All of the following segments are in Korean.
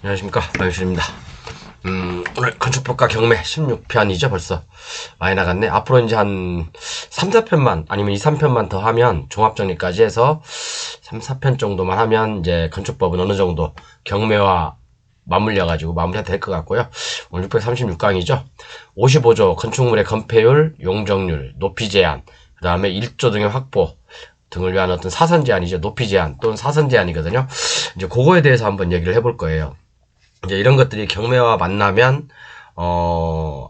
안녕하십니까, 박영실입니다. 오늘 건축법과 경매 16편이죠, 벌써. 많이 나갔네. 앞으로 이제 한 3, 4편만, 아니면 2, 3편만 더 하면, 종합정리까지 해서 3, 4편 정도만 하면, 이제 건축법은 어느 정도 경매와 맞물려가지고 마무리가 될 것 같고요. 오늘 636강이죠. 55조 건축물의 건폐율, 용적률, 높이 제한, 그 다음에 1조 등의 확보 등을 위한 어떤 사선 제한이죠. 높이 제한 또는 사선 제한이거든요. 이제 그거에 대해서 한번 얘기를 해볼 거예요. 이제 이런 것들이 경매와 만나면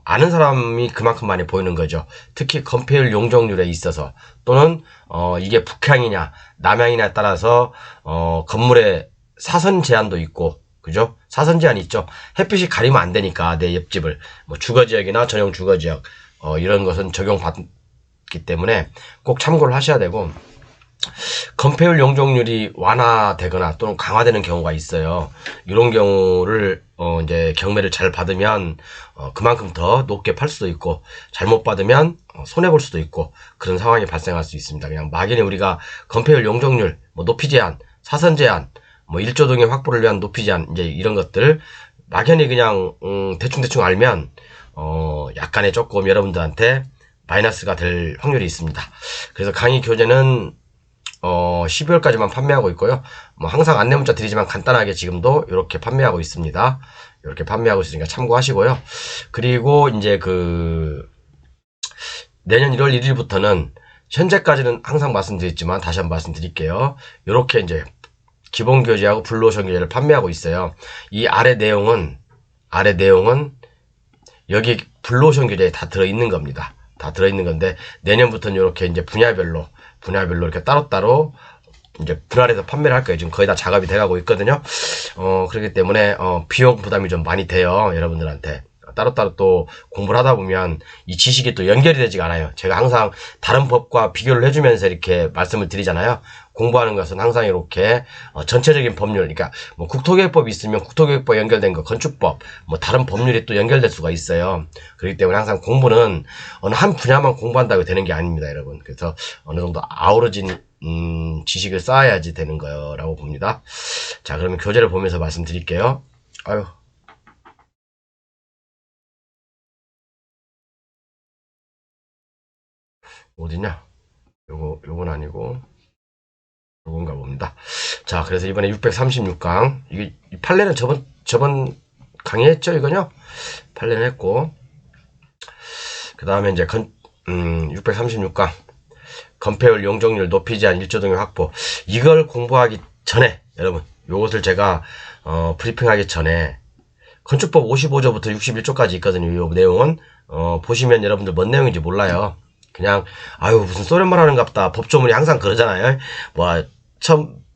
아는 사람이 그만큼 많이 보이는 거죠. 특히 건폐율 용적률에 있어서 또는 이게 북향이냐 남향이냐에 따라서 건물의 사선 제한도 있고, 그죠? 사선 제한이 있죠. 햇빛이 가리면 안 되니까 내 옆집을 뭐 주거지역이나 전용 주거지역 이런 것은 적용받기 때문에 꼭 참고를 하셔야 되고, 건폐율 용적률이 완화되거나 또는 강화되는 경우가 있어요. 이런 경우를 이제 경매를 잘 받으면 그만큼 더 높게 팔 수도 있고, 잘못 받으면 손해 볼 수도 있고, 그런 상황이 발생할 수 있습니다. 그냥 막연히 우리가 건폐율 용적률, 뭐 높이 제한, 사선 제한, 뭐 1조 등의 확보를 위한 높이 제한, 이제 이런 것들 막연히 그냥 대충 알면 약간의 조금 여러분들한테 마이너스가 될 확률이 있습니다. 그래서 강의 교재는 12월까지만 판매하고 있고요. 뭐 항상 안내 문자 드리지만 간단하게 지금도 이렇게 판매하고 있습니다. 이렇게 판매하고 있으니까 참고하시고요. 그리고 이제 내년 1월 1일부터는 현재까지는 항상 말씀드렸지만 다시 한번 말씀드릴게요. 이렇게 이제 기본 교재하고 블루오션 교재를 판매하고 있어요. 이 아래 내용은 여기 블루오션 교재에 다 들어있는 겁니다. 다 들어있는 건데, 내년부터는 이렇게 이제 분야별로 이렇게 따로따로 이제 분할해서 판매를 할 거예요. 지금 거의 다 작업이 돼가고 있거든요. 그렇기 때문에 비용 부담이 좀 많이 돼요, 여러분들한테. 따로따로 또 공부를 하다 보면 이 지식이 또 연결이 되지가 않아요. 제가 항상 다른 법과 비교를 해주면서 이렇게 말씀을 드리잖아요. 공부하는 것은 항상 이렇게 전체적인 법률, 그러니까 뭐 국토계획법이 있으면 국토계획법 연결된 거, 건축법, 뭐 다른 법률이 또 연결될 수가 있어요. 그렇기 때문에 항상 공부는 어느 한 분야만 공부한다고 되는 게 아닙니다, 여러분. 그래서 어느 정도 아우러진 지식을 쌓아야지 되는 거라고 봅니다. 자, 그러면 교재를 보면서 말씀드릴게요. 아유. 어디냐? 요건 아니고, 요건가 봅니다. 자, 그래서 이번에 636강. 이게, 판례는 저번 강의했죠, 이거요? 판례는 했고. 그 다음에 이제 636강. 건폐율, 용적률, 높이 제한, 1조 등의 확보. 이걸 공부하기 전에, 여러분, 요것을 제가, 브리핑하기 전에, 건축법 55조부터 61조까지 있거든요. 이 내용은, 보시면 여러분들 뭔 내용인지 몰라요. 그냥 무슨 소리말 하는갑다. 법조문이 항상 그러잖아요. 뭐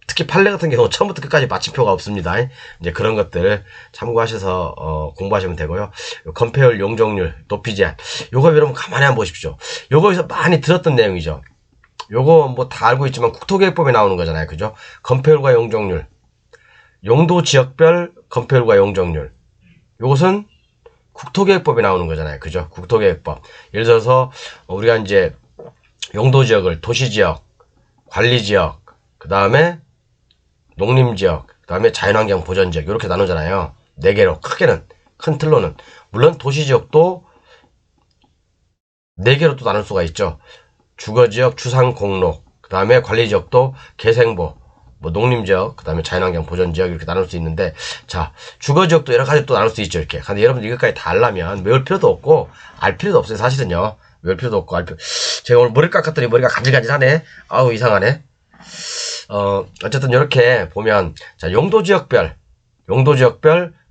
특히 판례 같은 경우 처음부터 끝까지 마침표가 없습니다. 이제 그런 것들 참고하셔서 공부하시면 되고요. 건폐율, 용적률, 높이 제한, 요거 여러분 가만히 한번 보십시오. 요거에서 많이 들었던 내용이죠. 요거 뭐 다 알고 있지만 국토계획법에 나오는 거잖아요. 그죠? 건폐율과 용적률, 용도 지역별 건폐율과 용적률, 요것은 국토계획법에 나오는 거잖아요. 그죠? 국토계획법. 예를 들어서 우리가 이제 용도지역을 도시지역, 관리지역, 그 다음에 농림지역, 그 다음에 자연환경 보전지역 이렇게 나누잖아요. 네 개로, 크게는, 큰 틀로는. 물론 도시지역도 네 개로 또 나눌 수가 있죠. 주거지역, 주상공록, 그 다음에 관리지역도 개생보, 뭐 농림지역, 그 다음에 자연환경 보전지역 이렇게 나눌 수 있는데, 자, 주거지역도 여러 가지 또 나눌 수 있죠, 이렇게. 근데 여러분들 이것까지 다 알려면 외울 필요도 없고 알 필요도 없어요, 사실은요. 외울 필요도 없고 제가 오늘 머리 깎았더니 머리가 간질간질하네. 아우, 이상하네. 어쨌든 이렇게 보면, 자, 용도지역별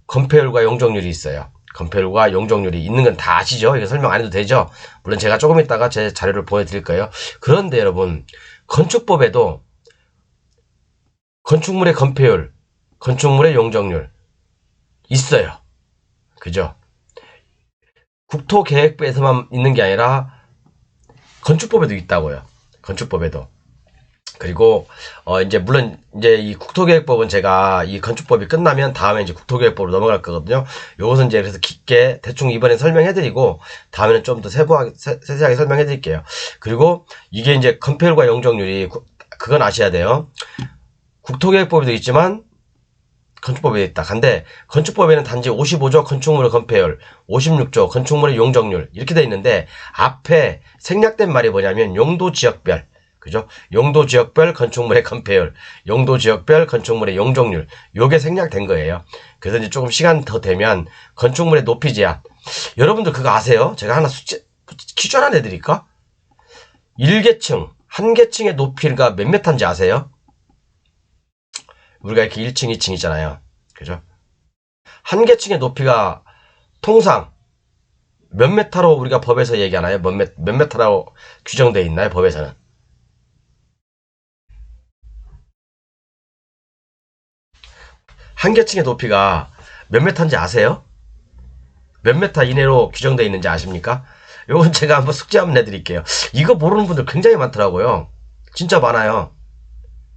건폐율과 용적률이 있어요. 건폐율과 용적률이 있는 건 다 아시죠? 이거 설명 안 해도 되죠? 물론 제가 조금 있다가 제 자료를 보여드릴 거예요. 그런데 여러분, 건축법에도 건축물의 건폐율, 건축물의 용적률 있어요. 그죠? 국토계획부에서만 있는 게 아니라 건축법에도 있다고요. 건축법에도. 그리고 이제 물론 이제 이 국토계획법은 제가 이 건축법이 끝나면 다음에 이제 국토계획법으로 넘어갈 거거든요. 요것은 이제 그래서 깊게 대충 이번에 설명해드리고 다음에는 좀 더 세세하게 설명해드릴게요. 그리고 이게 이제 건폐율과 용적률이 그건 아셔야 돼요. 국토계획법에도 있지만 건축법에 있다. 근데 건축법에는 단지 55조 건축물의 건폐율, 56조 건축물의 용적률 이렇게 돼 있는데 앞에 생략된 말이 뭐냐면 용도 지역별, 그죠? 용도 지역별 건축물의 건폐율, 용도 지역별 건축물의 용적률 요게 생략된 거예요. 그래서 이제 조금 시간 더 되면 건축물의 높이 제한. 여러분들 그거 아세요? 제가 하나 퀴즈 하나 내드릴까? 1계층, 한 계층의 높이가 몇 메타인지 아세요? 우리가 이렇게 1층, 2층 있잖아요. 그죠? 한 계층의 높이가 통상 몇 메타로 우리가 법에서 얘기하나요? 몇 메타라고 규정되어 있나요? 법에서는. 한 계층의 높이가 몇 메타인지 아세요? 몇 메타 이내로 규정되어 있는지 아십니까? 요건 제가 한번 숙제 한번 내드릴게요. 이거 모르는 분들 굉장히 많더라고요. 진짜 많아요.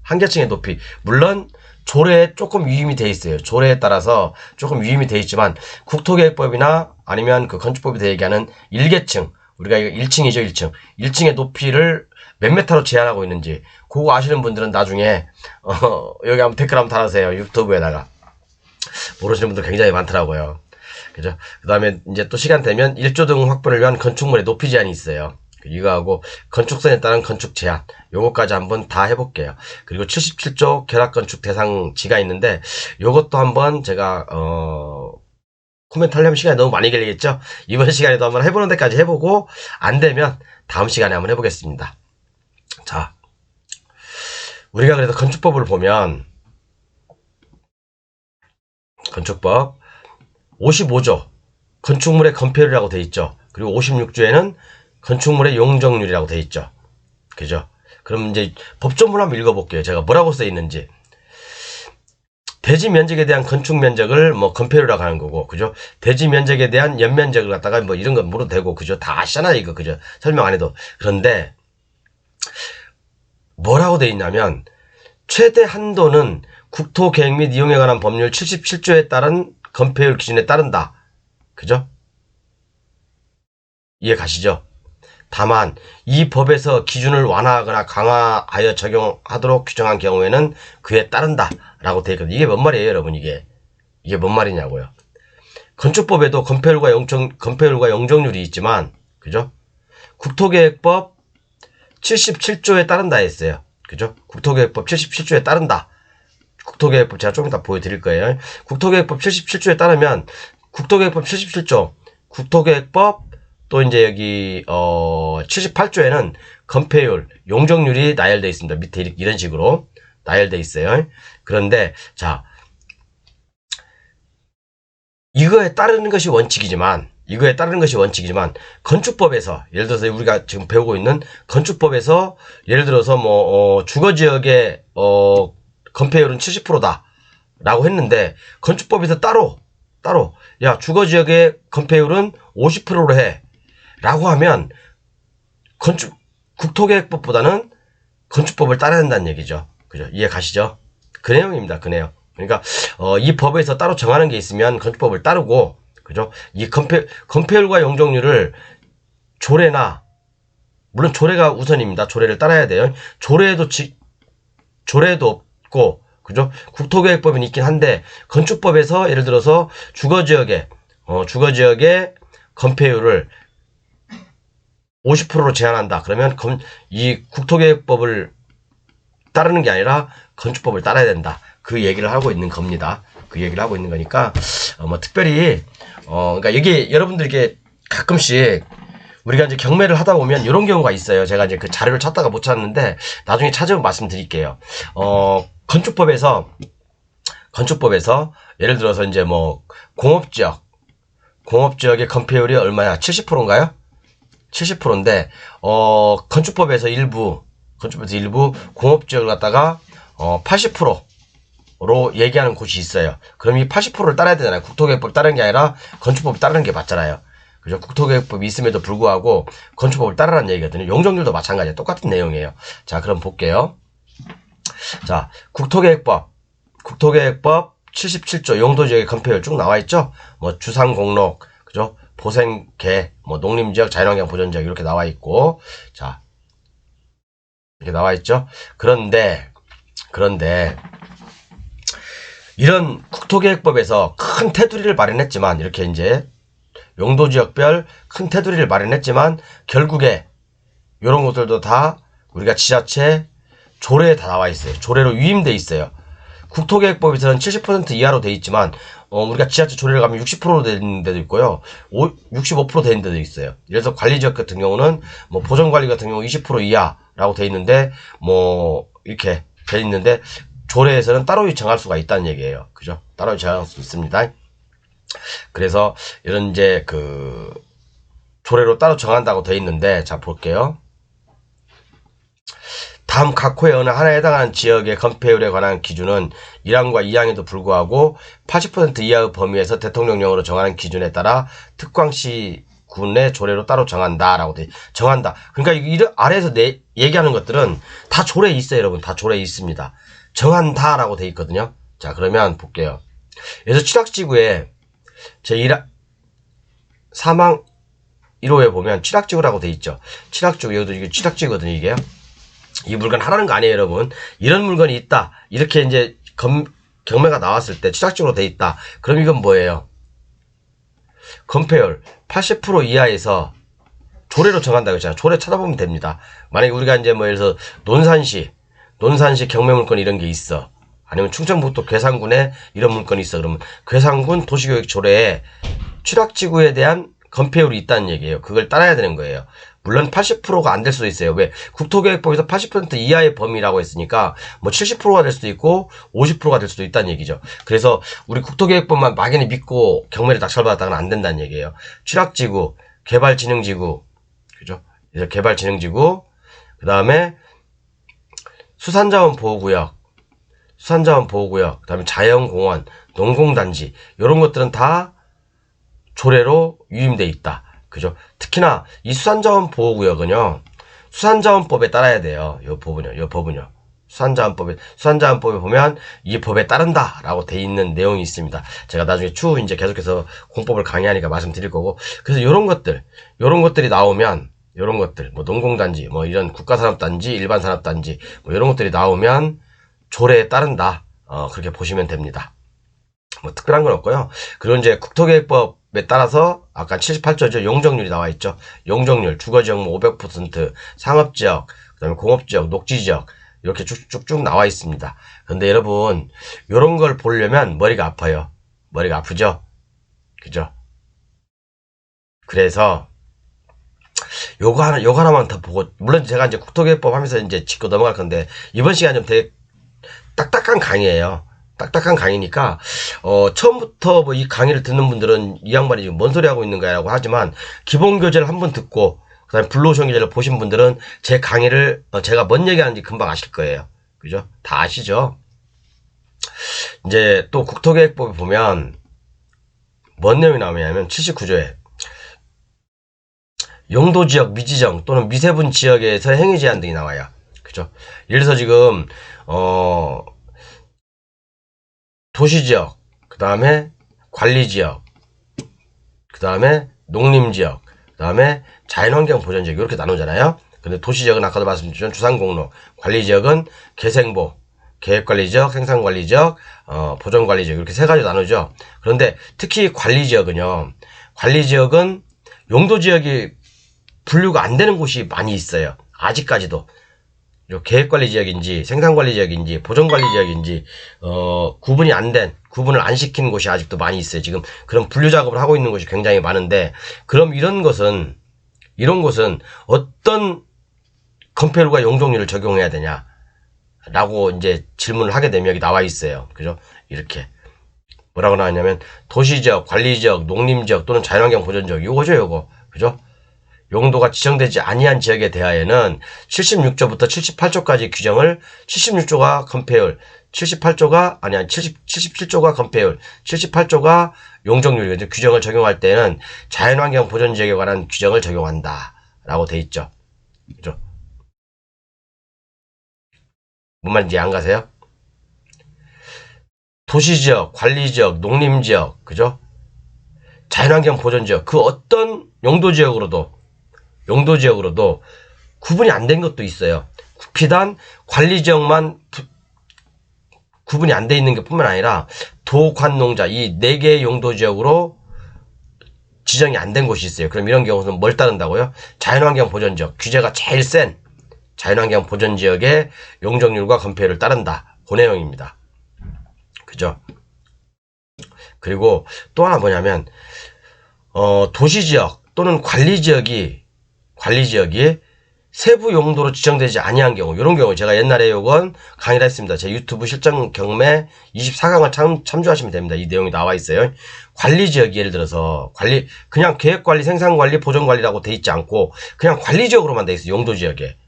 한 계층의 높이. 물론 조례에 조금 위임이 돼 있어요. 조례에 따라서 조금 위임이 돼 있지만 국토계획법이나 아니면 그 건축법에 대해 얘기하는 1계층, 우리가 이거 1층이죠, 1층. 1층의 높이를 몇 메타로 제한하고 있는지 그거 아시는 분들은 나중에 여기 한번 댓글 한번 달아주세요. 유튜브에다가. 모르시는 분들 굉장히 많더라고요. 그죠? 그 다음에 이제 또 시간 되면 1조 등 확보를 위한 건축물의 높이 제한이 있어요. 이거하고 건축선에 따른 건축 제한 요거까지 한번 다 해볼게요. 그리고 77조 결합건축 대상지가 있는데 요것도 한번 제가 코멘트 하려면 시간이 너무 많이 걸리겠죠. 이번 시간에도 한번 해보는 데까지 해보고 안 되면 다음 시간에 한번 해보겠습니다. 자, 우리가 그래도 건축법을 보면 건축법 55조 건축물의 건폐율이라고 돼 있죠. 그리고 56조에는 건축물의 용적률이라고 돼 있죠. 그죠? 그럼 이제 법조문을 한번 읽어볼게요. 제가 뭐라고 써 있는지. 대지 면적에 대한 건축 면적을 뭐 건폐율이라고 하는 거고, 그죠? 대지 면적에 대한 연면적을 갖다가 뭐 이런 건 물어도 되고, 그죠? 다 아시잖아요, 이거, 그죠? 설명 안 해도. 그런데 뭐라고 돼 있냐면 최대 한도는 국토계획 및 이용에 관한 법률 77조에 따른 건폐율 기준에 따른다. 그죠? 이해 가시죠? 다만 이 법에서 기준을 완화하거나 강화하여 적용하도록 규정한 경우에는 그에 따른다 라고 되어 있거든요. 이게 뭔 말이에요, 여러분? 이게 뭔 말이냐고요. 건축법에도 건폐율과 용적률이 있지만, 그죠? 국토계획법 77조에 따른다 했어요. 그죠? 국토계획법 77조에 따른다. 국토계획법 제가 조금 이따 보여드릴 거예요. 국토계획법 77조에 따르면 국토계획법 77조, 국토계획법 또 이제 여기 78조에는 건폐율, 용적률이 나열되어 있습니다. 밑에 이런 식으로 나열되어 있어요. 그런데 자, 이거에 따르는 것이 원칙이지만 건축법에서 예를 들어서 우리가 지금 배우고 있는 건축법에서 예를 들어서 뭐 주거지역의 건폐율은 70%다 라고 했는데 건축법에서 따로 야 주거지역의 건폐율은 50%로 해 라고 하면 국토계획법보다는 건축법을 따라야 된다는 얘기죠. 그죠? 이해 가시죠? 그 내용입니다. 그 내용. 그러니까 이 법에서 따로 정하는 게 있으면 건축법을 따르고, 그죠? 이 건폐율과 용적률을 조례나, 물론 조례가 우선입니다. 조례를 따라야 돼요. 조례도 없고, 그죠? 국토계획법은 있긴 한데 건축법에서 예를 들어서 주거지역의 건폐율을 50%로 제한한다. 그러면 이 국토계획법을 따르는 게 아니라 건축법을 따라야 된다. 그 얘기를 하고 있는 겁니다. 그 얘기를 하고 있는 거니까 뭐 특별히 그러니까 여기 여러분들에게 가끔씩 우리가 이제 경매를 하다 보면 이런 경우가 있어요. 제가 이제 그 자료를 찾다가 못 찾았는데 나중에 찾으면 말씀드릴게요. 건축법에서 예를 들어서 이제 뭐 공업지역의 건폐율이 얼마냐? 70%인가요? 70%인데 건축법에서 일부 공업지역을 갖다가 80%로 얘기하는 곳이 있어요. 그럼 이 80%를 따라야 되잖아요. 국토계획법 따르는 게 아니라 건축법 따르는 게 맞잖아요. 그죠? 국토계획법이 있음에도 불구하고 건축법을 따르라는 얘기거든요. 용적률도 마찬가지예요. 똑같은 내용이에요. 자, 그럼 볼게요. 자, 국토계획법 77조 용도지역의 건폐율 쭉 나와 있죠? 뭐 주상공록, 그죠? 보생계, 뭐 농림지역, 자연환경 보전지역 이렇게 나와 있고, 자, 이렇게 나와 있죠? 그런데 이런 국토계획법에서 큰 테두리를 마련했지만, 이렇게 이제 용도지역별 큰 테두리를 마련했지만 결국에 이런 것들도 다 우리가 지자체 조례에 다 나와 있어요. 조례로 위임돼 있어요. 국토계획법에서는 70% 이하로 돼 있지만 우리가 지자체 조례를 가면 60% 되는 데도 있고요. 65% 되는 데도 있어요. 그래서 관리지역 같은 경우는 뭐 보전관리 같은 경우 20% 이하라고 돼 있는데 뭐 이렇게 돼 있는데 조례에서는 따로 정할 수가 있다는 얘기예요. 그죠? 따로 정할 수 있습니다. 그래서 이런 이제 그 조례로 따로 정한다고 돼 있는데, 자 볼게요. 다음 각 호의 어느 하나에 해당하는 지역의 건폐율에 관한 기준은 1항과 2항에도 불구하고 80% 이하의 범위에서 대통령령으로 정하는 기준에 따라 특광시 군의 조례로 따로 정한다라고 돼. 정한다. 그러니까 이 아래에서 얘기하는 것들은 다 조례에 있어요, 여러분. 다 조례에 있습니다. 정한다라고 돼 있거든요. 자, 그러면 볼게요. 그래서 취락지구에 사망 1호에 보면 취락지구라고 돼 있죠. 취락지구, 여기도 이게 취락지구거든요, 이게요. 이 물건 하라는 거 아니에요, 여러분. 이런 물건이 있다. 이렇게 이제 경매가 나왔을 때 취락지구로 돼 있다. 그럼 이건 뭐예요? 건폐율 80% 이하에서 조례로 정한다고 했잖아요. 조례 찾아보면 됩니다. 만약에 우리가 이제 뭐 예를 들어서 논산시 경매 물건 이런 게 있어. 아니면 충청북도 괴산군에 이런 물건이 있어. 그러면 괴산군 도시교육 조례에 취락지구에 대한 건폐율이 있다는 얘기예요. 그걸 따라야 되는 거예요. 물론 80%가 안 될 수도 있어요. 왜? 국토계획법에서 80% 이하의 범위라고 했으니까 뭐 70%가 될 수도 있고 50%가 될 수도 있다는 얘기죠. 그래서 우리 국토계획법만 막연히 믿고 경매를 낙찰받았다가는 안 된다는 얘기예요. 취락지구, 개발진흥지구, 그죠? 그래서 개발진흥지구, 그 다음에 수산자원보호구역, 그 다음에 자연공원, 농공단지, 이런 것들은 다 조례로 위임돼 있다. 그죠? 특히나 이 수산자원보호구역은요, 수산자원법에 따라야 돼요. 요 법은요. 수산자원법에 보면 이 법에 따른다라고 돼 있는 내용이 있습니다. 제가 나중에 추후 이제 계속해서 공법을 강의하니까 말씀드릴 거고, 그래서 요런 것들이 나오면, 요런 것들, 뭐 농공단지, 뭐 이런 국가산업단지, 일반산업단지, 뭐 이런 것들이 나오면 조례에 따른다. 그렇게 보시면 됩니다. 뭐 특별한 건 없고요. 그리고 이제 국토계획법에 따라서 아까 78조죠. 용적률이 나와 있죠. 용적률, 주거지역 뭐 500%, 상업지역, 그다음에 공업지역, 녹지지역 이렇게 쭉쭉쭉 나와 있습니다. 근데 여러분 요런 걸 보려면 머리가 아파요. 머리가 아프죠? 그죠? 그래서 요거 하나만 더 보고, 물론 제가 이제 국토계획법 하면서 이제 짚고 넘어갈 건데 이번 시간 좀 되게 딱딱한 강의예요. 딱딱한 강의니까 처음부터 뭐 이 강의를 듣는 분들은 이 양반이 지금 뭔 소리 하고 있는 거야라고 하지만 기본 교재를 한번 듣고 그다음에 블루오션 교재를 보신 분들은 제 강의를 제가 뭔 얘기하는지 금방 아실 거예요. 그죠? 다 아시죠? 이제 또 국토계획법에 보면 뭔 내용이 나오냐면 79조에 용도지역 미지정 또는 미세분 지역에서 행위 제한 등이 나와요. 그죠? 예를 들어서 지금 도시지역, 그 다음에 관리지역, 그 다음에 농림지역, 그 다음에 자연환경보전지역 이렇게 나누잖아요. 근데 도시지역은 아까도 말씀드렸지만 주상공로, 관리지역은 개생보, 계획관리지역, 생산관리지역, 보전관리지역 이렇게 세 가지 나누죠. 그런데 특히 관리지역은 용도지역이 분류가 안 되는 곳이 많이 있어요. 아직까지도. 계획관리지역인지 생산관리지역인지 보전관리지역인지 구분을 안 시킨 곳이 아직도 많이 있어요. 지금 그런 분류 작업을 하고 있는 곳이 굉장히 많은데, 그럼 이런 곳은 어떤 건폐율과 용적률을 적용해야 되냐 라고 이제 질문을 하게 되면 여기 나와 있어요. 그죠? 이렇게 뭐라고 나왔냐면 도시지역, 관리지역, 농림지역 또는 자연환경 보전지역, 요거죠, 요거. 그죠? 용도가 지정되지 아니한 지역에 대하여는 76조부터 78조까지 규정을 76조가 건폐율, 77조가 건폐율, 78조가 용적률 규정을 적용할 때는 자연환경 보전지역에 관한 규정을 적용한다 라고 돼 있죠. 그죠? 뭔 말인지 안 가세요? 도시지역, 관리지역, 농림지역, 그죠? 자연환경 보전지역, 그 어떤 용도지역으로도 구분이 안 된 것도 있어요. 비단 관리지역만 구분이 안 돼 있는 게 뿐만 아니라 도관농자 이 4개의 용도지역으로 지정이 안 된 곳이 있어요. 그럼 이런 경우는 뭘 따른다고요? 자연환경 보전지역, 규제가 제일 센 자연환경 보전지역의 용적률과 건폐율을 따른다. 그 내용입니다. 그죠? 그리고 또 하나 뭐냐면 도시지역 또는 관리지역이 세부 용도로 지정되지 아니한 경우, 이런 경우 제가 옛날에 요건 강의를 했습니다. 제 유튜브 실전 경매 24강을 참조하시면 됩니다. 이 내용이 나와 있어요. 관리지역이 예를 들어서 그냥 계획관리, 생산관리, 보전관리라고 돼 있지 않고 그냥 관리지역으로만 돼 있어요. 용도지역에.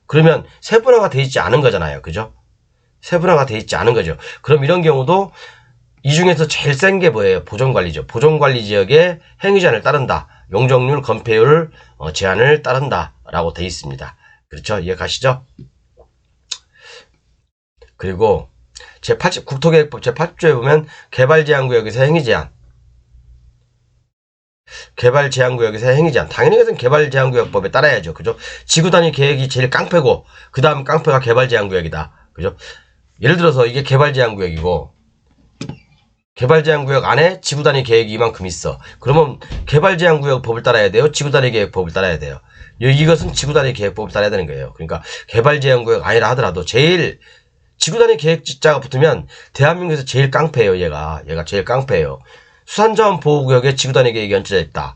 그러면 세분화가 돼 있지 않은 거잖아요. 그죠? 세분화가 돼 있지 않은 거죠. 그럼 이런 경우도 이 중에서 제일 센 게 뭐예요? 보전관리죠. 보전관리지역의 행위제한을 따른다. 용적률, 건폐율 제한을 따른다. 라고 돼 있습니다. 그렇죠? 이해 가시죠? 그리고 국토계획법 제8조에 보면 개발제한구역에서 행위제한. 개발제한구역에서 행위제한. 당연히 이것은 개발제한구역법에 따라야죠. 그죠? 지구단위 계획이 제일 깡패고, 그 다음 깡패가 개발제한구역이다. 그죠? 예를 들어서 이게 개발제한구역이고, 개발제한구역 안에 지구단위 계획이 이만큼 있어. 그러면 개발제한구역법을 따라야 돼요? 지구단위 계획법을 따라야 돼요? 이것은 지구단위 계획법을 따라야 되는 거예요. 그러니까 개발제한구역 아니라 하더라도 제일 지구단위 계획자가 붙으면 대한민국에서 제일 깡패예요. 얘가 제일 깡패예요. 수산자원 보호구역에 지구단위 계획이 얹혀져 있다.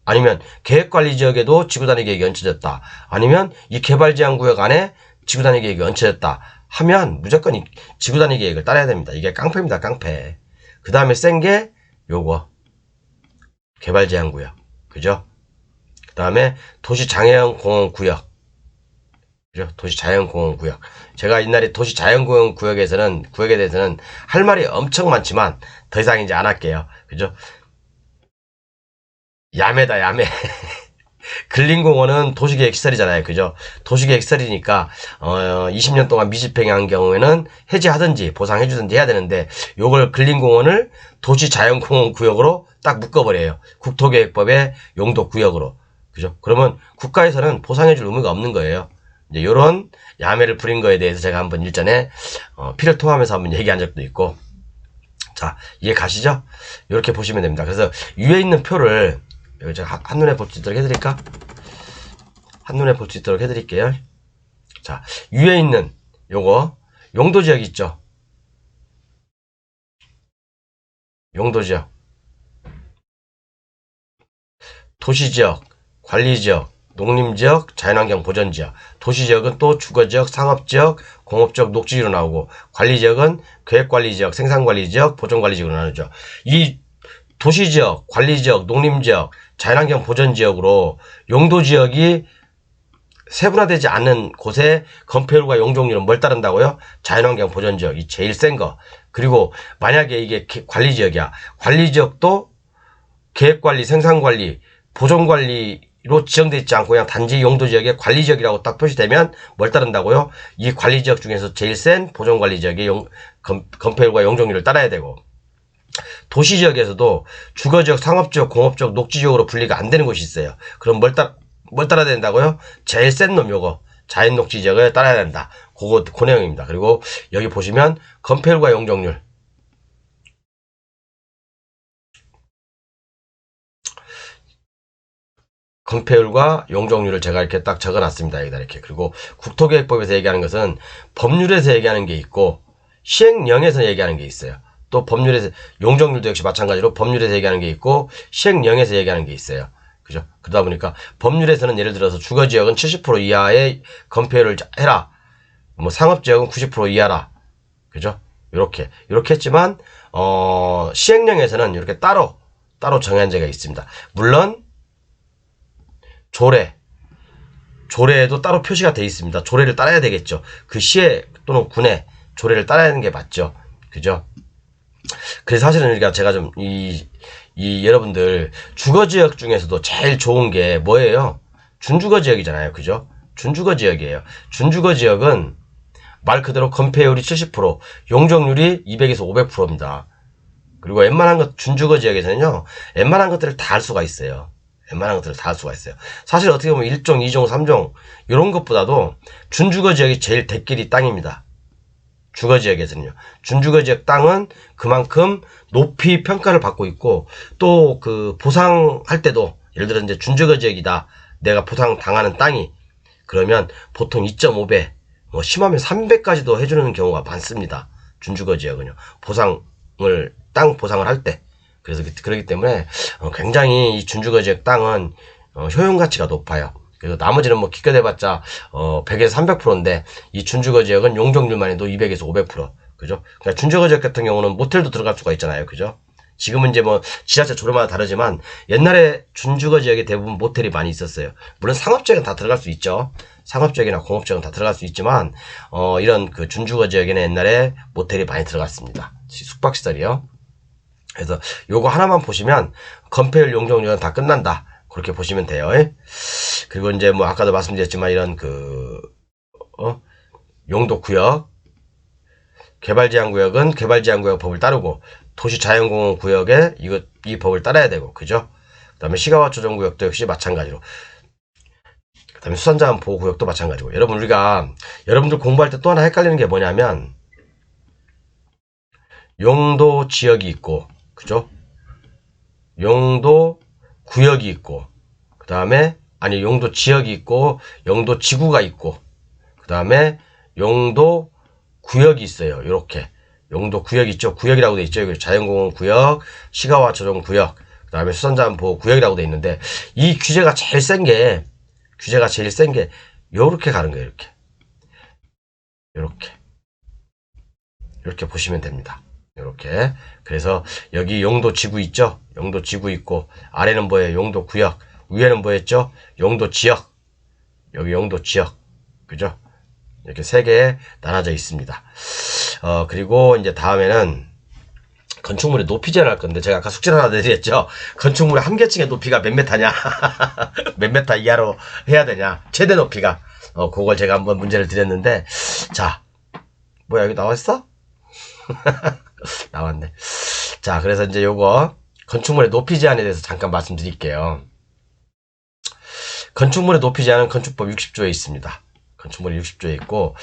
아니면 계획관리지역에도 지구단위 계획이 얹혀졌다. 아니면 이 개발제한구역 안에 지구단위 계획이 얹혀졌다 하면 무조건 이 지구단위 계획을 따라야 됩니다. 이게 깡패입니다. 깡패. 그 다음에 센 게 요거 개발제한구역. 그죠? 그 다음에 도시장애인공원구역. 그죠? 도시자연공원구역. 제가 옛날에 도시자연공원구역에 대해서는 할 말이 엄청 많지만 더 이상 이제 안 할게요. 그죠? 야매다, 야매. 근린공원은 도시계획시설이잖아요. 그죠? 도시계획시설이니까 20년 동안 미집행한 경우에는 해제하든지 보상해주든지 해야 되는데 요걸 근린공원을 도시자연공원구역으로 딱 묶어버려요. 국토계획법의 용도구역으로. 그죠? 그러면 국가에서는 보상해줄 의무가 없는 거예요. 이제 요런 야매를 부린 거에 대해서 제가 한번 일전에 피를 토하면서 한번 얘기한 적도 있고. 자, 이해 가시죠? 이렇게 보시면 됩니다. 그래서 위에 있는 표를 여기 제가 한눈에 볼 수 있도록 해드릴까? 한눈에 볼 수 있도록 해드릴게요. 자, 위에 있는 요거 용도지역 있죠? 용도지역, 도시지역, 관리지역, 농림지역, 자연환경 보전지역. 도시지역은 또 주거지역, 상업지역, 공업지역, 녹지지로 나오고, 관리지역은 계획관리지역, 생산관리지역, 보전관리지역으로 나누죠. 이 도시지역, 관리지역, 농림지역, 자연환경 보전지역으로 용도지역이 세분화되지 않는 곳에 건폐율과 용적률은 뭘 따른다고요? 자연환경 보전지역이 제일 센 거. 그리고 만약에 이게 관리지역이야. 관리지역도 계획관리, 생산관리, 보전관리로 지정되어 있지 않고 그냥 단지 용도지역의 관리지역이라고 딱 표시되면 뭘 따른다고요? 이 관리지역 중에서 제일 센 보전관리지역의 건폐율과 용적률을 따라야 되고, 도시지역에서도 주거지역, 상업지역, 공업지역, 녹지지역으로 분리가 안 되는 곳이 있어요. 그럼 뭘 따라야 된다고요? 제일 센 놈 요거 자연녹지지역을 따라야 된다. 그 내용입니다. 그리고 여기 보시면 건폐율과 용적률, 건폐율과 용적률을 제가 이렇게 딱 적어놨습니다. 여기다 이렇게. 그리고 국토계획법에서 얘기하는 것은 법률에서 얘기하는 게 있고 시행령에서 얘기하는 게 있어요. 또 법률에서 용적률도 역시 마찬가지로 법률에서 얘기하는 게 있고 시행령에서 얘기하는 게 있어요. 그죠? 그러다 보니까 법률에서는 예를 들어서 주거지역은 70% 이하의 건폐율을 해라. 뭐 상업지역은 90% 이하라. 그죠? 이렇게 했지만 시행령에서는 이렇게 따로 정한제가 있습니다. 물론 조례에도 따로 표시가 되어 있습니다. 조례를 따라야 되겠죠. 그 시에 또는 군에 조례를 따라야 하는 게 맞죠. 그죠? 그래서 사실은 제가 좀 여러분들 주거지역 중에서도 제일 좋은 게 뭐예요? 준주거지역이잖아요. 그죠? 준주거지역이에요. 준주거지역은 말 그대로 건폐율이 70%, 용적률이 200에서 500%입니다. 그리고 웬만한 준주거지역에서는요, 웬만한 것들을 다 할 수가 있어요. 사실 어떻게 보면 1종, 2종, 3종 이런 것보다도 준주거지역이 제일 대길이 땅입니다. 주거지역에서는요. 준주거지역 땅은 그만큼 높이 평가를 받고 있고, 또 그 보상할 때도, 예를 들어 이제 준주거지역이다. 내가 보상 당하는 땅이, 그러면 보통 2.5배, 뭐 심하면 3배까지도 해주는 경우가 많습니다. 준주거지역은요. 땅 보상을 할 때. 그래서 그렇기 때문에 굉장히 이 준주거지역 땅은 효용 가치가 높아요. 그래서 나머지는 뭐 기껏 해봤자 100에서 300%인데 이 준주거지역은 용적률만 해도 200에서 500%. 그죠? 그러니까 준주거지역 같은 경우는 모텔도 들어갈 수가 있잖아요. 그죠? 지금은 이제 뭐 지자체 조례마다 다르지만 옛날에 준주거지역에 대부분 모텔이 많이 있었어요. 물론 상업지역은 다 들어갈 수 있죠. 상업지역이나 공업지역은 다 들어갈 수 있지만 이런 그 준주거지역에는 옛날에 모텔이 많이 들어갔습니다. 숙박시설이요. 그래서 요거 하나만 보시면 건폐율 용적률은 다 끝난다. 그렇게 보시면 돼요. 그리고 이제 뭐 아까도 말씀드렸지만 이런 용도구역, 개발제한구역은 개발제한구역 법을 따르고 도시자연공원구역에 이 법을 따라야 되고, 그죠? 그 다음에 시가와조정구역도 역시 마찬가지로. 그 다음에 수산자원 보호구역도 마찬가지고. 여러분들 공부할 때 또 하나 헷갈리는 게 뭐냐면, 용도 지역이 있고, 그죠? 용도 구역이 있고, 그 다음에, 용도 지역이 있고, 용도 지구가 있고, 그 다음에 용도 구역이 있어요. 요렇게. 용도 구역 있죠. 구역이라고 돼 있죠. 자연공원 구역, 시가와 조정 구역, 그 다음에 수산자원 보호 구역이라고 돼 있는데, 이 규제가 제일 센 게, 요렇게 가는 거예요. 이렇게 보시면 됩니다. 요렇게. 그래서 여기 용도 지구 있죠. 용도 지구 있고, 아래는 뭐예요? 용도 구역. 위에는 뭐였죠? 용도 지역. 여기 용도 지역. 그죠? 이렇게 세 개에 나눠져 있습니다. 그리고 이제 다음에는 건축물의 높이 제한할 건데, 제가 아까 숙제를 하나 내드렸죠. 건축물의 한계층의 높이가 몇 메타냐? 몇 메타 이하로 해야 되냐? 최대 높이가. 그걸 제가 한번 문제를 드렸는데, 자, 뭐야, 여기 나왔어? 나왔네. 자, 그래서 이제 요거 건축물의 높이 제한에 대해서 잠깐 말씀드릴게요. 건축물의 높이 제한은 건축법 60조에 있습니다. 건축물이 60조에 있고,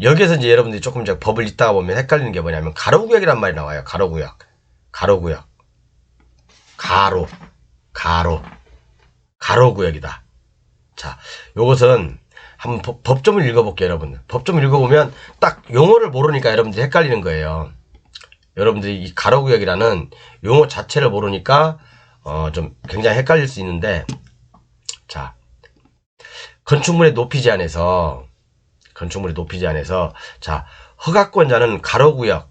여기에서 이제 여러분들이 조금 이제 법을 읽다가 보면 헷갈리는 게 뭐냐면, 가로구역이란 말이 나와요. 가로구역. 가로구역이다. 자, 요것은 한번 법점을 읽어볼게요, 여러분. 법점을 읽어보면 딱 용어를 모르니까 여러분들이 헷갈리는 거예요. 여러분들이 이 가로구역이라는 용어 자체를 모르니까, 좀 굉장히 헷갈릴 수 있는데, 자, 건축물의 높이 제한에서, 자, 허가권자는 가로구역을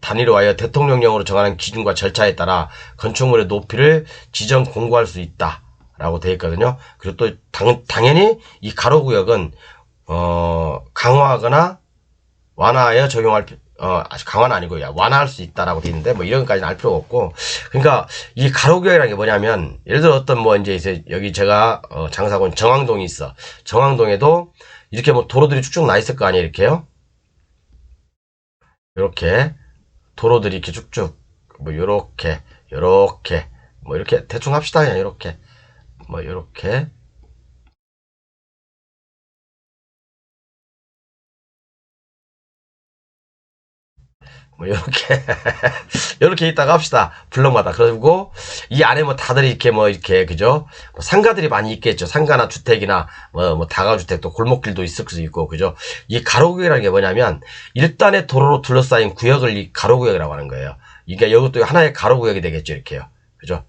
단위로 하여 대통령령으로 정하는 기준과 절차에 따라 건축물의 높이를 지정 공고할 수 있다. 라고 되어 있거든요. 그리고 또, 당연히 이 가로구역은, 강화하거나 완화하여 적용할, 강화는 아니고, 완화할 수 있다라고 되어 있는데, 뭐 이런 것까지는 알 필요가 없고. 그러니까, 이 가로구역이라는 게 뭐냐면, 예를 들어 어떤 이제 여기 제가, 장사하고 있는 정왕동이 있어. 정왕동에도 이렇게 뭐 도로들이 쭉쭉 나 있을 거 아니에요, 이렇게요? 이렇게. 도로들이 이렇게 쭉쭉, 뭐 요렇게, 뭐 이렇게 대충 합시다, 그냥 이렇게. 뭐 요렇게. 뭐 요렇게 요렇게 있다가 합시다. 블럭마다. 그리고 이 안에 뭐 다들 이렇게 그죠? 뭐 상가들이 많이 있겠죠. 상가나 주택이나 뭐 다가주택도 골목길도 있을 수 있고, 그죠? 이 가로구역이라는 게 뭐냐면 일단의 도로로 둘러싸인 구역을 이 가로구역이라고 하는 거예요. 이게 이것도 하나의 가로구역이 되겠죠. 이렇게요. 그죠?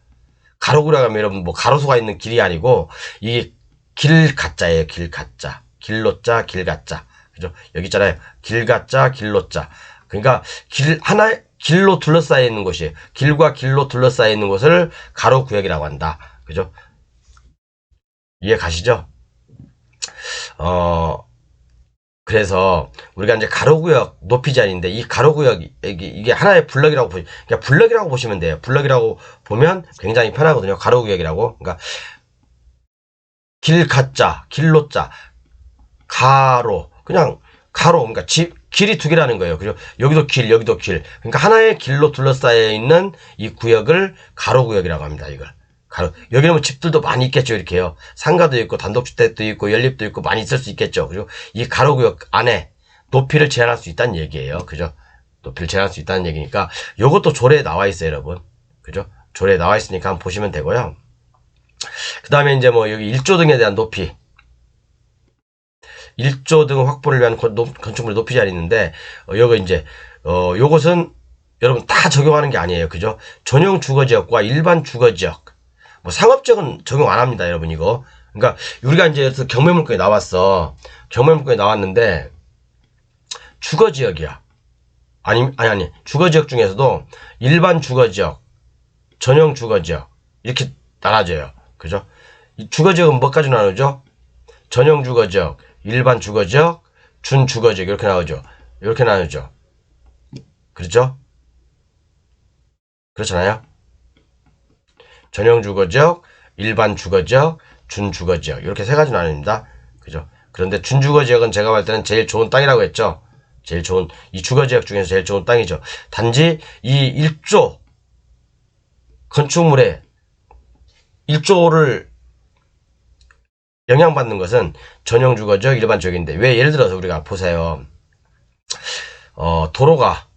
가로구역 하면 여러분 뭐 가로수가 있는 길이 아니고 이게 길 가짜예요. 길 가짜. 길로자, 길 가짜. 그죠? 여기 있잖아요. 길 가짜, 길로자. 그러니까 하나의 길로 둘러싸여 있는 곳이에요. 길과 길로 둘러싸여 있는 곳을 가로구역이라고 한다. 그죠? 이해 가시죠? 그래서 우리가 이제 가로구역 높이 제한인데 이 가로구역 이게 하나의 블럭이라고 그러니까 블럭이라고 보시면 돼요. 블럭이라고 보면 굉장히 편하거든요. 가로구역이라고. 그러니까 길 가짜, 길로자, 가로. 그냥 가로. 그러니까 길이 두 개라는 거예요. 그죠? 여기도 길, 여기도 길. 그러니까 하나의 길로 둘러싸여 있는 이 구역을 가로구역이라고 합니다. 이걸. 여기는 뭐 집들도 많이 있겠죠. 이렇게요. 상가도 있고, 단독주택도 있고, 연립도 있고, 많이 있을 수 있겠죠. 그리고 이 가로구역 안에 높이를 제한할 수 있다는 얘기예요. 그죠? 높이를 제한할 수 있다는 얘기니까 요것도 조례에 나와 있어요, 여러분. 그죠? 조례에 나와 있으니까 한번 보시면 되고요. 그 다음에 이제 뭐 여기 1조 등에 대한 높이. 1조 등 확보를 위한 건축물의 높이 제한이 있는데, 여기 이제, 요것은 여러분 다 적용하는 게 아니에요. 그죠? 전용 주거지역과 일반 주거지역. 뭐 상업지역은 적용 안 합니다, 여러분, 이거. 그러니까 우리가 이제 경매물건에 나왔어. 경매물건에 나왔는데, 주거지역이야. 아니. 주거지역 중에서도 일반 주거지역, 전용 주거지역, 이렇게 나눠져요. 그죠? 이 주거지역은 뭐까지 나누죠? 전용 주거지역, 일반 주거지역, 준 주거지역, 이렇게 나오죠. 이렇게 나누죠. 그렇죠? 그렇잖아요? 전용 주거지역, 일반 주거지역, 준 주거지역, 이렇게 세 가지 나뉩니다. 그죠? 그런데 준 주거지역은 제가 볼 때는 제일 좋은 땅이라고 했죠. 제일 좋은, 이 주거지역 중에서 제일 좋은 땅이죠. 단지 이 1조 건축물에 1조를 영향받는 것은 전용 주거지역, 일반 지역인데, 왜 예를 들어서 우리가 보세요. 도로가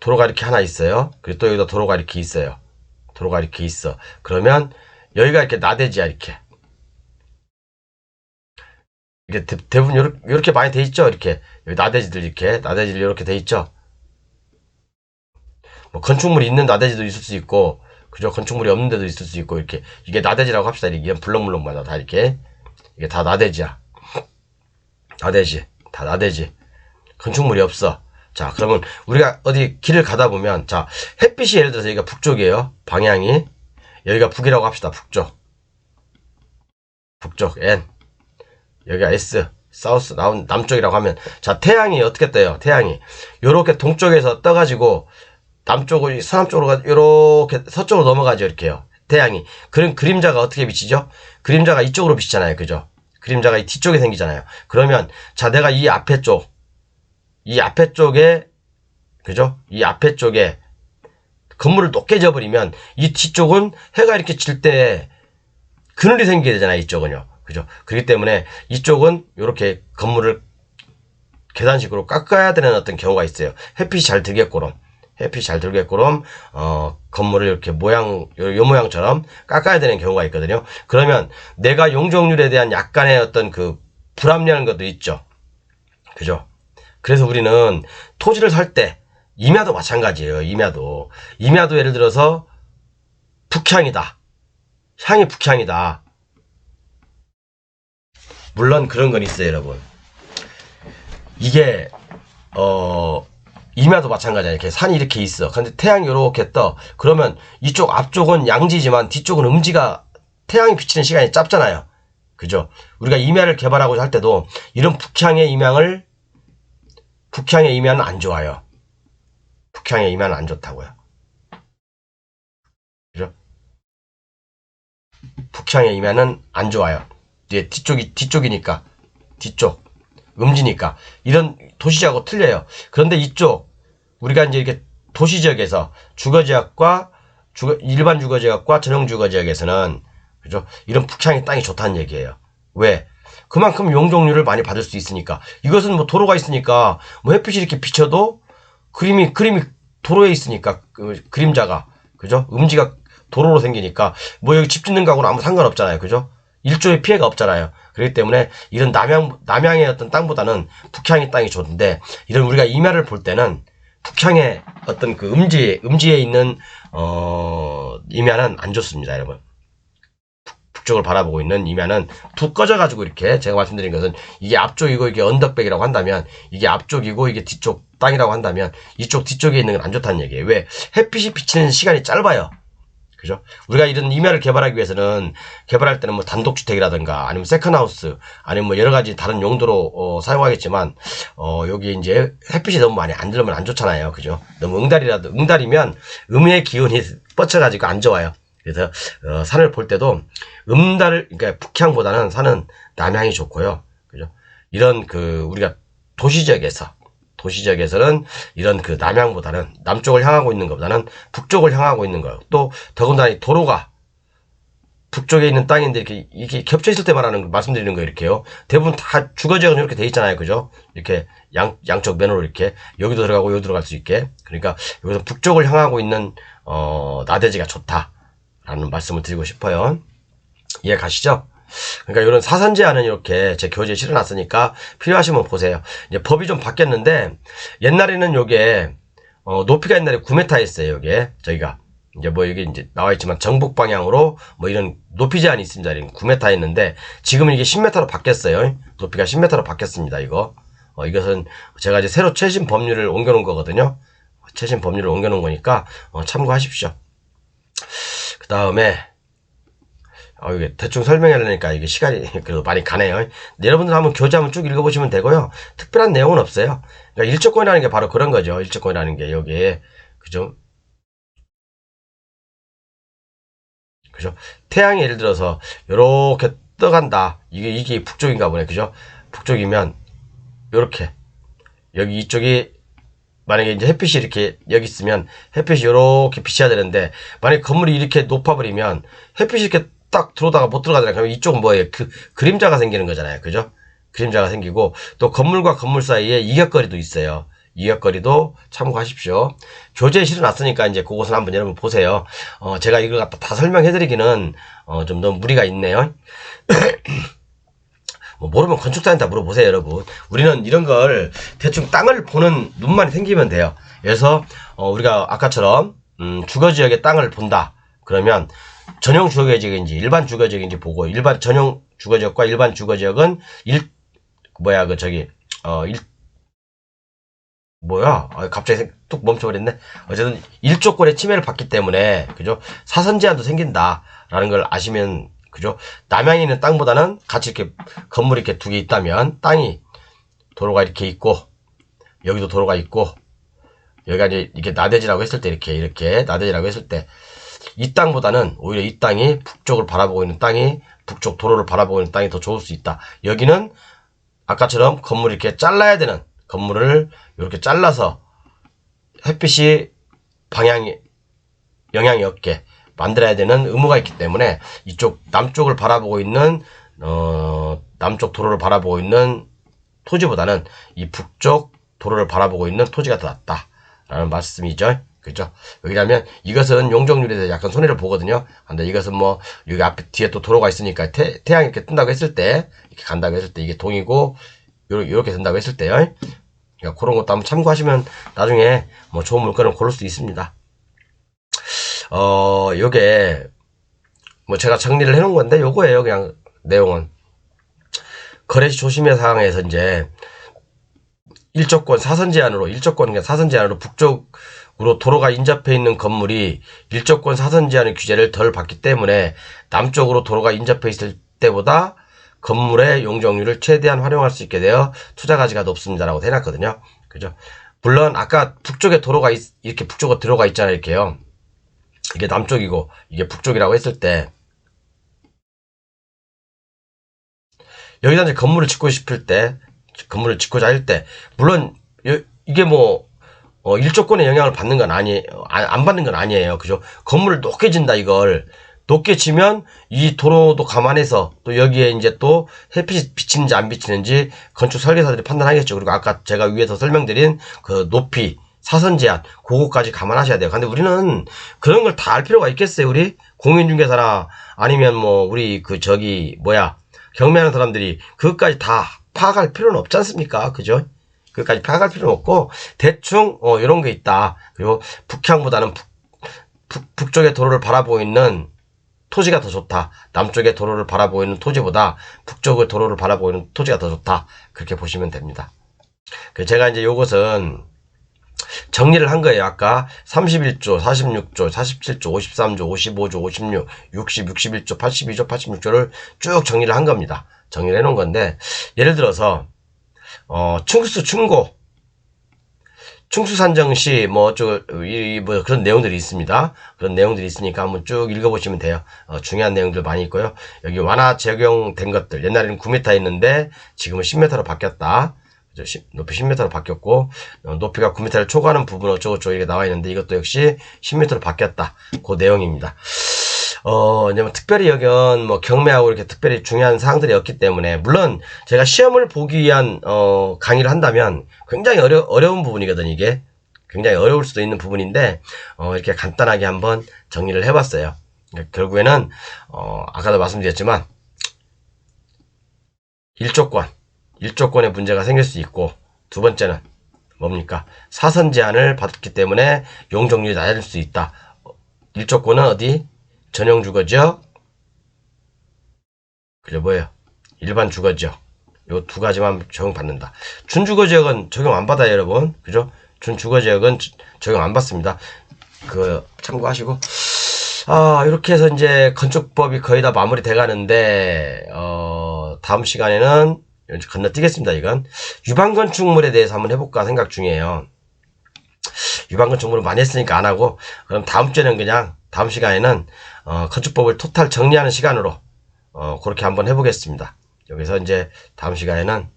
이렇게 하나 있어요. 그리고 또 여기다 도로가 이렇게 있어요. 도로가 이렇게 있어. 그러면 여기가 이렇게 나대지야, 이렇게. 이게 대부분 이렇게 많이 돼 있죠. 이렇게 여기 나대지들 이렇게 돼 있죠. 뭐 건축물이 있는 나대지도 있을 수 있고, 그죠? 건축물이 없는 데도 있을 수 있고, 이렇게 이게 나대지라고 합시다. 이게 블럭블럭마다 다 이렇게 이게 다 나대지야. 다 나대지. 건축물이 없어. 자, 그러면 우리가 어디 길을 가다 보면, 자, 햇빛이 예를 들어서 여기가 북쪽이에요. 방향이 여기가 북이라고 합시다. 북쪽 N, 여기가 S, 사우스, 남쪽이라고 하면, 자, 태양이 어떻게 떠요? 태양이 요렇게 동쪽에서 떠가지고 남쪽으로, 서남쪽으로, 요렇게 서쪽으로 넘어가죠. 이렇게요. 태양이. 그럼 그림자가 어떻게 비치죠? 그림자가 이쪽으로 비치잖아요. 그죠? 그림자가 이 뒤쪽에 생기잖아요. 그러면, 자, 내가 이 앞에 쪽에, 그죠? 이 앞에 쪽에 건물을 높게 지어버리면, 이 뒤쪽은 해가 이렇게 질 때 그늘이 생기게 되잖아요. 이쪽은요. 그죠? 그렇기 때문에 이쪽은 이렇게 건물을 계단식으로 깎아야 되는 어떤 경우가 있어요. 햇빛이 잘 들게끔, 건물을 이렇게 요 모양처럼 깎아야 되는 경우가 있거든요. 그러면 내가 용적률에 대한 약간의 어떤 그 불합리한 것도 있죠. 그죠? 그래서 우리는 토지를 살 때, 임야도 마찬가지예요. 임야도 예를 들어서 북향이다. 향이 북향이다. 물론 그런 건 있어요, 여러분. 이게 임야도 마찬가지야. 이렇게 산이 이렇게 있어. 근데 태양이 이렇게 떠. 그러면 이쪽 앞쪽은 양지지만 뒤쪽은 음지가, 태양이 비치는 시간이 짧잖아요. 그죠? 우리가 임야를 개발하고 할 때도 이런 북향의 임야는 안 좋아요. 북향의 임야는 안 좋다고요. 그죠? 북향의 임야는 안 좋아요. 뒤쪽이니까. 음지니까. 이런 도시지역하고 틀려요. 그런데 이쪽, 우리가 이제 이렇게 도시지역에서 일반 주거지역과 전용 주거지역에서는, 그죠? 이런 북향의 땅이 좋다는 얘기예요. 왜? 그만큼 용적률을 많이 받을 수 있으니까. 이것은 뭐 도로가 있으니까, 뭐 햇빛이 이렇게 비쳐도 그림이 도로에 있으니까, 그림자가, 그죠? 음지가 도로로 생기니까, 뭐 여기 집 짓는 거하고는 아무 상관없잖아요. 그죠? 일조의 피해가 없잖아요. 그렇기 때문에 이런 남향의 어떤 땅보다는 북향의 땅이 좋은데, 이런 우리가 임야를 볼 때는 북향의 어떤 그 음지에 있는 임야는 안 좋습니다, 여러분. 북쪽을 바라보고 있는 임야는 툭 꺼져가지고, 이렇게 제가 말씀드린 것은 이게 앞쪽이고 이게 언덕백이라고 한다면, 이게 앞쪽이고 이게 뒤쪽 땅이라고 한다면, 이쪽 뒤쪽에 있는 건 안 좋다는 얘기예요. 왜? 햇빛이 비치는 시간이 짧아요. 그죠? 우리가 이런 임야를 개발하기 위해서는, 개발할 때는 뭐 단독주택이라든가 아니면 세컨하우스 아니면 뭐 여러 가지 다른 용도로 사용하겠지만, 여기 이제 햇빛이 너무 많이 안 들면 안 좋잖아요. 그죠? 너무 응달이면 음의 기운이 뻗쳐가지고 안 좋아요. 그래서 산을 볼 때도 그러니까 북향보다는 산은 남향이 좋고요. 그죠? 이런 우리가 도시지역에서는 이런 북쪽에 있는 땅인데 이렇게 겹쳐 있을 때 말씀드리는 거예요. 이렇게요. 대부분 다 주거지역은 이렇게 돼 있잖아요. 그죠? 이렇게 양쪽 면으로 이렇게 여기도 들어가고 여기도 들어갈 수 있게. 그러니까 여기서 북쪽을 향하고 있는 나대지가 좋다라는 말씀을 드리고 싶어요. 이해 가시죠? 그러니까 이런 사선 제한은 이렇게 제 교재에 실어놨으니까 필요하시면 보세요. 이제 법이 좀 바뀌었는데 옛날에는 요게 높이가 옛날에 9m였어요. 요게 저희가 이제 뭐 여기 이제 나와 있지만 정북 방향으로 뭐 이런 높이 제한이 있습니다. 9m였는데 지금은 이게 10m로 바뀌었어요. 높이가 10m로 바뀌었습니다. 이것은 제가 이제 새로 최신 법률을 옮겨놓은 거거든요. 최신 법률을 옮겨놓은 거니까 참고하십시오. 그 다음에 이게 대충 설명하려니까 이게 시간이 그래도 많이 가네요. 여러분들 한번 교재 한번 쭉 읽어보시면 되고요. 특별한 내용은 없어요. 그러니까 일조권이라는 게 바로 그런 거죠. 일조권이라는 게 여기에 그죠? 그죠? 태양이 예를 들어서 이렇게 떠간다. 이게 북쪽인가 보네. 그죠? 북쪽이면 요렇게 여기 이쪽이 만약에 이제 햇빛이 이렇게 여기 있으면 햇빛이 이렇게 비쳐야 되는데 만약에 건물이 이렇게 높아버리면 햇빛이 이렇게 딱 들어오다가 못 들어가잖아요. 그러면 이쪽은 뭐예요? 그림자가 생기는 거잖아요. 그죠? 그림자가 생기고 또 건물과 건물 사이에 이격거리도 있어요. 이격거리도 참고하십시오. 교재에 실어놨으니까 이제 그것은 한번 여러분 보세요. 제가 이걸 갖다 다 설명해드리기는 좀 너무 무리가 있네요. 뭐 모르면 건축사한테 물어보세요, 여러분. 우리는 이런 걸 대충 땅을 보는 눈만 생기면 돼요. 그래서 우리가 아까처럼 주거지역의 땅을 본다. 그러면 전용 주거지역인지 일반 주거지역인지 보고 일반 전용 주거지역과 일반 주거지역은 갑자기 뚝 멈춰버렸네. 어쨌든 일조권의 침해를 받기 때문에 그죠? 사선 제한도 생긴다라는 걸 아시면 그죠? 남향에 있는 땅보다는 같이 이렇게 건물이 이렇게 두 개 있다면 땅이 도로가 이렇게 있고 여기도 도로가 있고 여기가 이제 이렇게 나대지라고 했을 때 이렇게 나대지라고 했을 때 이 땅보다는 오히려 이 땅이 북쪽을 바라보고 있는 땅이 북쪽 도로를 바라보고 있는 땅이 더 좋을 수 있다. 여기는 아까처럼 건물을 이렇게 잘라야 되는 건물을 이렇게 잘라서 햇빛이 영향이 없게 만들어야 되는 의무가 있기 때문에 이쪽 남쪽을 바라보고 있는 남쪽 도로를 바라보고 있는 토지보다는 이 북쪽 도로를 바라보고 있는 토지가 더 낫다라는 말씀이죠. 그죠? 왜냐하면 이것은 용적률에 대해서 약간 손해를 보거든요. 근데 이것은 뭐 여기 앞에 뒤에 또 도로가 있으니까 태양이 이렇게 뜬다고 했을 때 이렇게 간다고 했을 때 이게 동이고 이렇게 된다고 했을 때요. 그러니까 그런 것도 한번 참고하시면 나중에 뭐 좋은 물건을 고를 수 있습니다. 요게 뭐 제가 정리를 해놓은 건데 요거예요. 그냥 내용은 거래시 조심의 사항에서 이제 일조권 사선 제한으로 북쪽으로 도로가 인접해 있는 건물이 일조권 사선 제한의 규제를 덜 받기 때문에 남쪽으로 도로가 인접해 있을 때보다 건물의 용적률을 최대한 활용할 수 있게 되어 투자 가치가 높습니다라고 해놨거든요. 그죠? 물론 아까 북쪽에 도로가 이렇게 북쪽으로 들어가 있잖아요. 이렇게요. 이게 남쪽이고 이게 북쪽이라고 했을 때 여기다 이제 건물을 짓고 싶을 때 건물을 짓고자 할 때 물론 이게 뭐 일조권의 영향을 받는 건 아니에요. 안 받는 건 아니에요. 그죠? 건물을 높게 짓는다 이걸 높게 치면 이 도로도 감안해서 또 여기에 이제 또 햇빛이 비치는지 안 비치는지 건축 설계사들이 판단하겠죠. 그리고 아까 제가 위에서 설명드린 그 높이 사선 제한 그거까지 감안하셔야 돼요. 근데 우리는 그런 걸 다 알 필요가 있겠어요. 우리 공인중개사나 아니면 뭐 우리 경매하는 사람들이 그것까지 다 파악할 필요는 없지 않습니까? 그죠? 그것까지 파악할 필요는 없고 대충 이런 게 있다. 그리고 북향보다는 북쪽의 도로를 바라보고 있는 토지가 더 좋다. 남쪽의 도로를 바라보고 있는 토지보다 북쪽의 도로를 바라보고 있는 토지가 더 좋다. 그렇게 보시면 됩니다. 제가 이제 요것은 정리를 한 거예요. 아까 31조, 46조, 47조, 53조, 55조, 56, 60, 61조, 82조, 86조를 쭉 정리를 한 겁니다. 정리를 해놓은 건데 예를 들어서 충수 산정 시 뭐 그런 내용들이 있습니다. 그런 내용들이 있으니까 한번 쭉 읽어보시면 돼요. 중요한 내용들 많이 있고요. 여기 완화 적용된 것들 옛날에는 9m였는데 지금은 10m로 바뀌었다. 높이 10m로 바뀌었고 높이가 9m를 초과하는 부분 어쩌고저쩌고 이게 나와 있는데 이것도 역시 10m로 바뀌었다. 그 내용입니다. 이제 뭐 특별히 여긴 뭐 경매하고 이렇게 특별히 중요한 사항들이 없기 때문에, 물론 제가 시험을 보기 위한, 강의를 한다면 굉장히 어려운 부분이거든, 이게. 굉장히 어려울 수도 있는 부분인데, 이렇게 간단하게 한번 정리를 해봤어요. 결국에는, 아까도 말씀드렸지만, 일조권의 문제가 생길 수 있고, 두 번째는 뭡니까? 사선 제한을 받았기 때문에 용적률이 낮아질 수 있다. 일조권은 어디? 전용 주거지역, 그죠, 뭐예요? 일반 주거지역. 요 두 가지만 적용받는다. 준주거지역은 적용 안 받아요, 여러분. 그죠? 준주거지역은 적용 안 받습니다. 참고하시고. 이렇게 해서 이제 건축법이 거의 다 마무리돼 가는데, 다음 시간에는 건너뛰겠습니다, 이건. 유방건축물에 대해서 한번 해볼까 생각 중이에요. 유방건축물을 많이 했으니까 안 하고, 그럼 다음 주에는 그냥, 다음 시간에는, 건축법을 토탈 정리하는 시간으로, 그렇게 한번 해보겠습니다. 여기서 이제 다음 시간에는,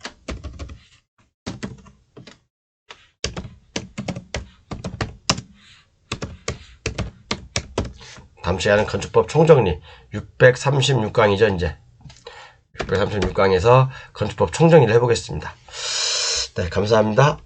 건축법 총정리, 636강이죠, 이제. 636강에서 건축법 총정리를 해보겠습니다. 네, 감사합니다.